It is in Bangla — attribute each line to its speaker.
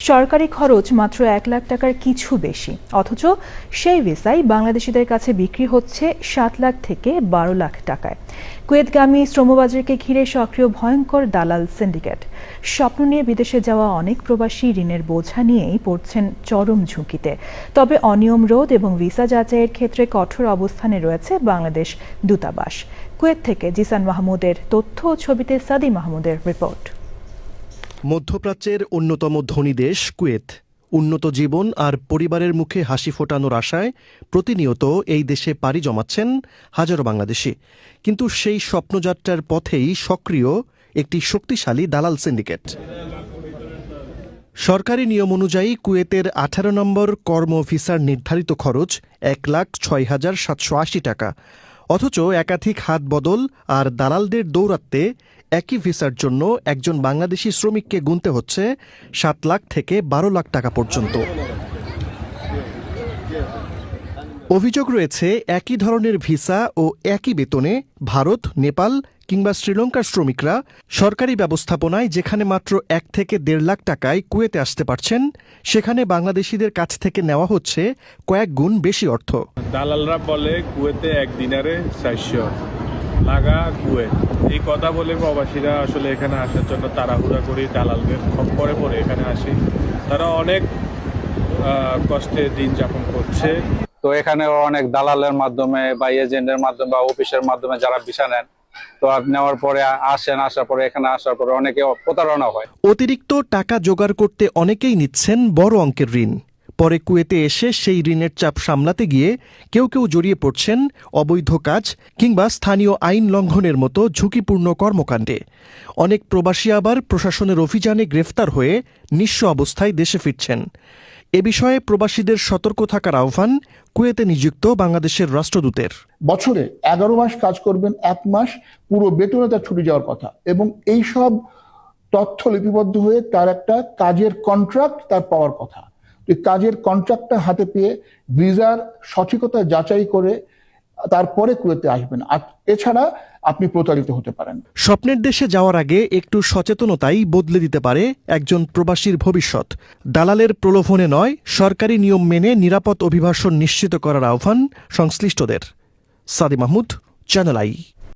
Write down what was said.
Speaker 1: সরকারি খরচ মাত্র ১ লাখ টাকার কিছু বেশি, অথচ সেই ভিসাই বাংলাদেশিদের কাছে বিক্রি হচ্ছে ৭ লাখ থেকে ১২ লাখ টাকায়। কুয়েতগামী শ্রমবাজারকে ঘিরে সক্রিয় ভয়ঙ্কর দালাল সিন্ডিকেট। স্বপ্ন নিয়ে বিদেশে যাওয়া অনেক প্রবাসী ঋণের বোঝা নিয়েই পড়ছেন চরম ঝুঁকিতে। তবে অনিয়ম রোধ এবং ভিসা যাচাইয়ের ক্ষেত্রে কঠোর অবস্থানে রয়েছে বাংলাদেশ দূতাবাস। কুয়েত থেকে জিসান মাহমুদের তথ্য ও ছবিতে সাদি মাহমুদের রিপোর্ট।
Speaker 2: মধ্যপ্রাচ্যের অন্যতম ধনী দেশ কুয়েত উন্নত জীবন আর পরিবারের মুখে হাসি ফোটানোর আশায় প্রতিনিয়ত এই দেশে পাড়ি জমাচ্ছেন হাজারো বাংলাদেশি। কিন্তু সেই স্বপ্নযাত্রার পথেই সক্রিয় একটি শক্তিশালী দালাল সিন্ডিকেট। সরকারি নিয়ম অনুযায়ী কুয়েতের ১৮ নম্বর কর্ম ভিসার নির্ধারিত খরচ ১,৬,৭৮০ টাকা, অথচ একাধিক হাত বদল আর দালালদের দৌরাত্ম্যে একই ভিসার জন্য একজন বাংলাদেশি শ্রমিককে গুনতে হচ্ছে ৭ লাখ থেকে ১২ লাখ টাকা পর্যন্ত। অভিযোগ রয়েছে একই ধরনের ভিসা ও একই বেতনে ভারত, নেপাল কিংবা শ্রীলঙ্কার শ্রমিকরা সরকারি ব্যবস্থাপনায় যেখানে মাত্র ১ থেকে ১.৫ লাখ টাকায় কুয়েতে আসতে পারছেন, সেখানে বাংলাদেশিদের কাছ থেকে নেওয়া হচ্ছে কয়েক গুণ বেশি অর্থ।
Speaker 3: দালালরা বলে কুয়েতে এক দিনারে ৪০০ লাগা কুয়েত, এই কথা বলে প্রবাসীরা আসলে এখানে আসার জন্য তাড়াহুড়া করি, দালালদের খপ্পরে পড়ে এখানে আসি। তারা অনেক কষ্টে দিন যাপন করছে।
Speaker 4: তো এখানে অনেক দালালের মাধ্যমে বা এজেন্টের মাধ্যমে বা অফিসের মাধ্যমে যারা ভিসা নেন, তো নেওয়ার পরে আসার পরে এখানে আসার পরে অনেকে প্রতারণা হয়।
Speaker 2: অতিরিক্ত টাকা জোগাড় করতে অনেকেই নিচ্ছেন বড় অঙ্কের ঋণ। পরে কুয়েতে এসে সেই ঋণের চাপ সামলাতে গিয়ে কেউ কেউ জড়িয়ে পড়ছেন অবৈধ কাজ কিংবা স্থানীয় আইন লঙ্ঘনের মতো ঝুঁকিপূর্ণ কর্মকাণ্ডে। অনেক প্রবাসী আবার প্রশাসনের অভিযানে গ্রেফতার হয়ে নিঃস্ব অবস্থায় দেশে ফিরছেন। এ বিষয়ে প্রবাসীদের সতর্ক থাকার আহ্বান কুয়েতে নিযুক্ত বাংলাদেশের রাষ্ট্রদূতের।
Speaker 5: বছরে ১১ মাস কাজ করবেন, ১ মাস পুরো বেতনে তার ছুটি যাওয়ার কথা, এবং এই সব তথ্য লিপিবদ্ধ হয়ে তার একটা কাজের কন্ট্রাক্ট তার পাওয়ার কথা। কাজের কন্ট্রাক্টটা হাতে পেয়ে ভিসার সঠিকতা যাচাই করে তারপরে কুয়েতে আসবেন, আর এছাড়া আপনি প্রতারিত হতে পারেন।
Speaker 2: স্বপ্নের দেশে যাওয়ার আগে একটু সচেতনতাই বদলে দিতে পারে একজন প্রবাসীর ভবিষ্যৎ। দালালের প্রলোভনে নয়, সরকারি নিয়ম মেনে নিরাপদ অভিবাসন নিশ্চিত করার আহ্বান সংশ্লিষ্টদের। সাদি মাহমুদ, চ্যানেল আই।